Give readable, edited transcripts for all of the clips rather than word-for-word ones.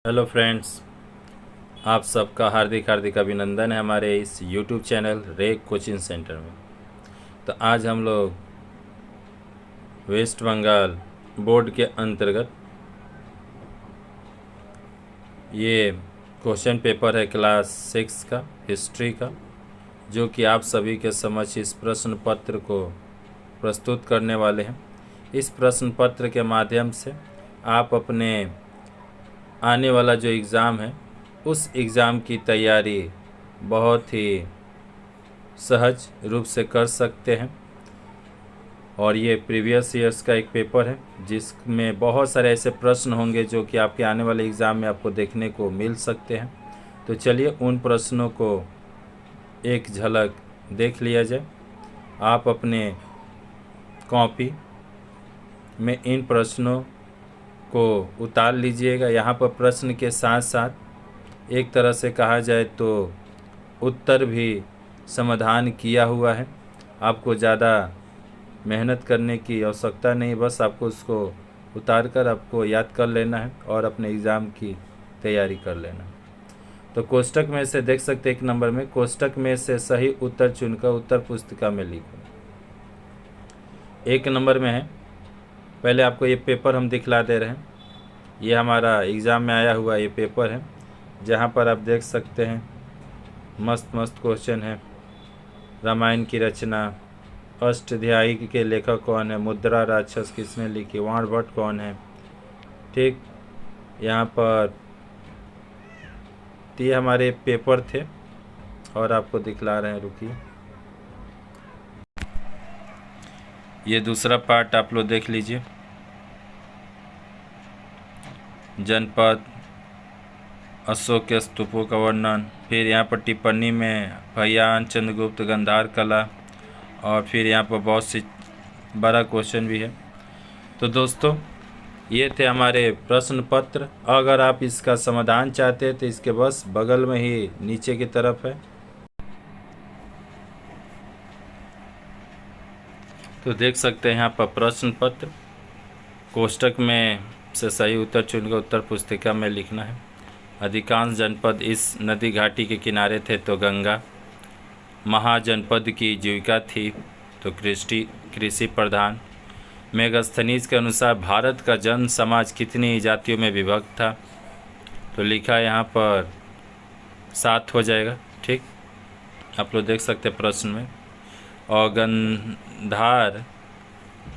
Hello friends, आप सबका हार्दिक हार्दिक अभिनंदन है हमारे इस यूट्यूब चैनल रेक कोचिंग सेंटर में। तो आज हम लोग वेस्ट बंगाल बोर्ड के अंतर्गत ये क्वेश्चन पेपर है क्लास 6 का हिस्ट्री का, जो कि आप सभी के समक्ष इस प्रश्न पत्र को प्रस्तुत करने वाले हैं। इस प्रश्न पत्र के माध्यम से आप अपने आने वाला जो एग्ज़ाम है उस एग्ज़ाम की तैयारी बहुत ही सहज रूप से कर सकते हैं। और ये प्रीवियस ईयर्स का एक पेपर है जिसमें बहुत सारे ऐसे प्रश्न होंगे जो कि आपके आने वाले एग्ज़ाम में आपको देखने को मिल सकते हैं। तो चलिए उन प्रश्नों को एक झलक देख लिया जाए। आप अपने कॉपी में इन प्रश्नों को उतार लीजिएगा। यहाँ पर प्रश्न के साथ साथ एक तरह से कहा जाए तो उत्तर भी समाधान किया हुआ है। आपको ज़्यादा मेहनत करने की आवश्यकता नहीं, बस आपको उसको उतार कर आपको याद कर लेना है और अपने एग्ज़ाम की तैयारी कर लेना है। तो कोष्टक में से देख सकते हैं, एक नंबर में कोष्टक में से सही उत्तर चुनकर उत्तर पुस्तिका में लिखो। एक नंबर में है, पहले आपको ये पेपर हम दिखला दे रहे हैं। ये हमारा एग्ज़ाम में आया हुआ ये पेपर है, जहाँ पर आप देख सकते हैं मस्त मस्त क्वेश्चन है। रामायण की रचना, अष्टाध्यायी के लेखक कौन है, मुद्रा राक्षस किसने लिखी, वाणभट्ट कौन है। ठीक, यहाँ पर ये हमारे पेपर थे और आपको दिखला रहे हैं, रुकिए। ये दूसरा पार्ट आप लोग देख लीजिए। जनपद, अशोक के स्तूपों का वर्णन, फिर यहाँ पर टिप्पणी में भयान, चंद्रगुप्त, गंधार कला, और फिर यहाँ पर बहुत सी बड़ा क्वेश्चन भी है। तो दोस्तों, ये थे हमारे प्रश्न पत्र। अगर आप इसका समाधान चाहते हैं तो इसके बस बगल में ही नीचे की तरफ है। तो देख सकते हैं यहाँ पर प्रश्न पत्र, कोष्टक में से सही उत्तर चुनकर उत्तर पुस्तिका में लिखना है। अधिकांश जनपद इस नदी घाटी के किनारे थे तो गंगा। महाजनपद की जीविका थी तो कृषि प्रधान। मेगास्थनीज के अनुसार भारत का जन समाज कितनी जातियों में विभक्त था, तो लिखा यहाँ पर 7 हो जाएगा। ठीक, आप लोग देख सकते हैं प्रश्न में। और गंधार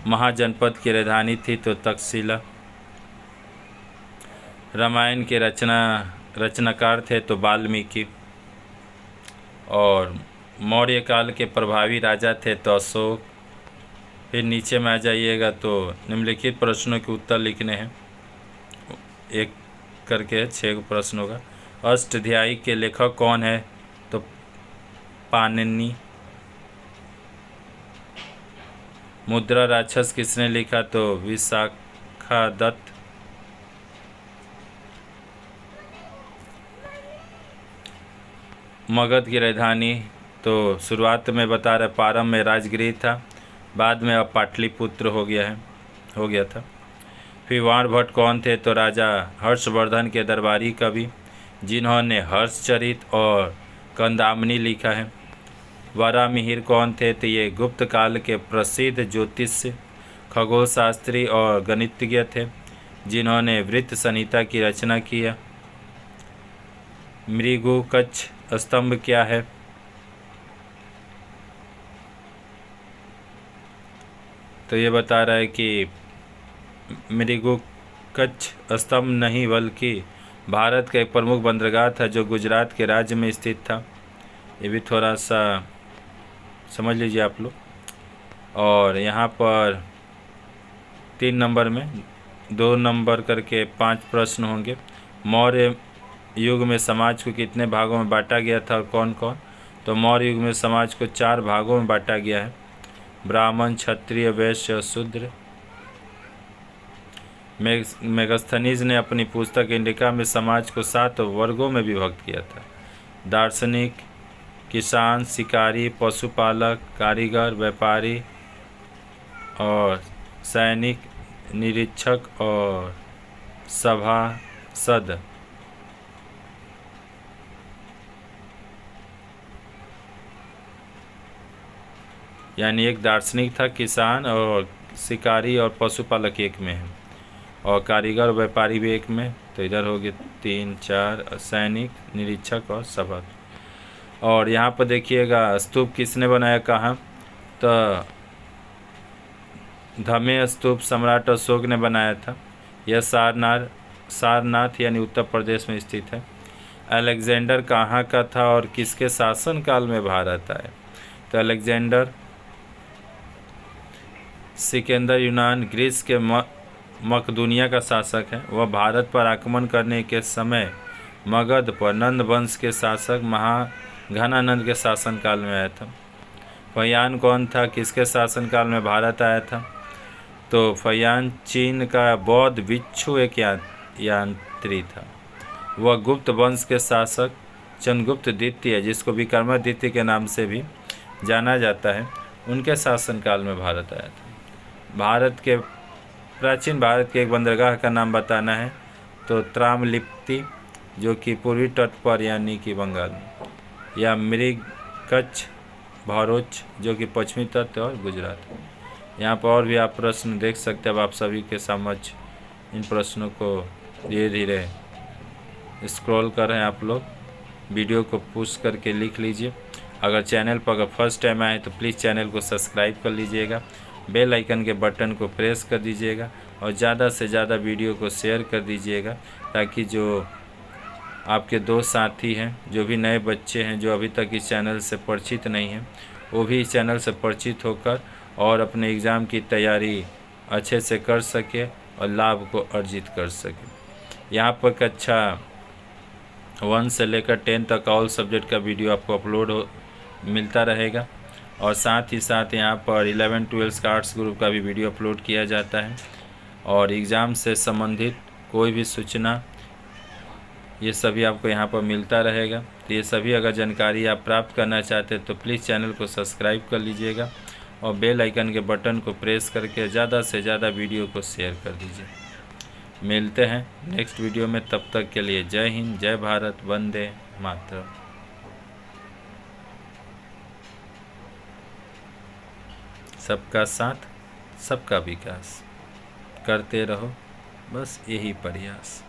महाजनपद की राजधानी थी तो तक्षशिला। रामायण के रचनाकार थे तो वाल्मीकि। और मौर्य काल के प्रभावी राजा थे तो अशोक। फिर नीचे में आ जाइएगा तो निम्नलिखित प्रश्नों के उत्तर लिखने हैं, एक करके 6 प्रश्न होगा। अष्टाध्यायी के लेखक कौन है, तो पाणिनि। मुद्रा राक्षस किसने लिखा, तो विशाखादत्त। मगध की राजधानी, तो शुरुआत में बता रहे प्रारंभ में राजगृह था, बाद में अब पाटलिपुत्र हो गया था। फिर वाणभट्ट कौन थे, तो राजा हर्षवर्धन के दरबारी कवि जिन्होंने हर्षचरित और कंदामनी लिखा है। वरामिहिर कौन थे, तो ये गुप्त काल के प्रसिद्ध ज्योतिष, खगोल शास्त्री और गणितज्ञ थे जिन्होंने वृत्त संहिता की रचना किया। मृगुकच्छ स्तंभ क्या है, तो ये बता रहा है कि मृगुकच्छ स्तंभ नहीं बल्कि भारत का एक प्रमुख बंदरगाह था जो गुजरात के राज्य में स्थित था। ये भी थोड़ा सा समझ लीजिए आप लोग। और यहाँ पर 3 नंबर में 2 नंबर करके 5 प्रश्न होंगे। मौर्य युग में समाज को कितने भागों में बांटा गया था और कौन कौन, तो मौर्य युग में समाज को 4 भागों में बांटा गया है, ब्राह्मण, क्षत्रिय, वैश्य और शूद्र। मेगास्थनीज ने अपनी पुस्तक इंडिका में समाज को 7 वर्गों में विभक्त किया था, दार्शनिक, किसान, शिकारी, पशुपालक, कारीगर, व्यापारी और सैनिक, निरीक्षक और सभासद। यानी एक दार्शनिक था, किसान और शिकारी और पशुपालक एक में है, और कारीगर और व्यापारी भी एक में। तो इधर हो गए 3 4, सैनिक, निरीक्षक और सभा। और यहाँ पर देखिएगा स्तूप किसने बनाया, कहाँ, तो धमे स्तूप सम्राट अशोक ने बनाया था। यह सारनाथ यानी उत्तर प्रदेश में स्थित है। अलेक्जेंडर कहाँ का था और किसके शासन काल में भारत आए, तो अलेक्जेंडर सिकंदर यूनान ग्रीस के मकदूनिया का शासक है। वह भारत पर आक्रमण करने के समय मगध पर नंद वंश के शासक महाघनानंद के शासनकाल में आया था। फयान कौन था, किसके शासनकाल में भारत आया था, तो फयान चीन का बौद्ध भिक्षु एक यात्री था। वह गुप्त वंश के शासक चंद्रगुप्त द्वितीय, जिसको विक्रमादित्य के नाम से भी जाना जाता है, उनके शासनकाल में भारत आया था। प्राचीन भारत के एक बंदरगाह का नाम बताना है, तो त्रामलिप्ति, जो कि पूर्वी तट पर यानी कि बंगाल में, या मृगकच्छ भरूच, जो कि पश्चिमी तट और गुजरात। यहाँ पर और भी आप प्रश्न देख सकते हैं। अब आप सभी के समझ इन प्रश्नों को धीरे धीरे स्क्रॉल कर रहे हैं आप लोग, वीडियो को पुश करके लिख लीजिए। अगर चैनल पर फर्स्ट टाइम आए तो प्लीज़ चैनल को सब्सक्राइब कर लीजिएगा, बेल आइकन के बटन को प्रेस कर दीजिएगा और ज़्यादा से ज़्यादा वीडियो को शेयर कर दीजिएगा, ताकि जो आपके दोस्त साथी हैं, जो भी नए बच्चे हैं जो अभी तक इस चैनल से परिचित नहीं हैं, वो भी इस चैनल से परिचित होकर और अपने एग्ज़ाम की तैयारी अच्छे से कर सके और लाभ को अर्जित कर सके। यहाँ पर कक्षा 1 से लेकर 10 तक ऑल सब्जेक्ट का वीडियो आपको अपलोड मिलता रहेगा, और साथ ही साथ यहाँ पर 11-12 का आर्ट्स ग्रुप का भी वीडियो अपलोड किया जाता है। और एग्ज़ाम से संबंधित कोई भी सूचना, ये सभी आपको यहाँ पर मिलता रहेगा। तो ये सभी अगर जानकारी आप प्राप्त करना चाहते हैं तो प्लीज़ चैनल को सब्सक्राइब कर लीजिएगा और बेल आइकन के बटन को प्रेस करके ज़्यादा से ज़्यादा वीडियो को शेयर कर दीजिए। मिलते हैं नेक्स्ट वीडियो में, तब तक के लिए जय हिंद, जय भारत, वंदे मातरम। सबका साथ सबका विकास, करते रहो बस यही प्रयास।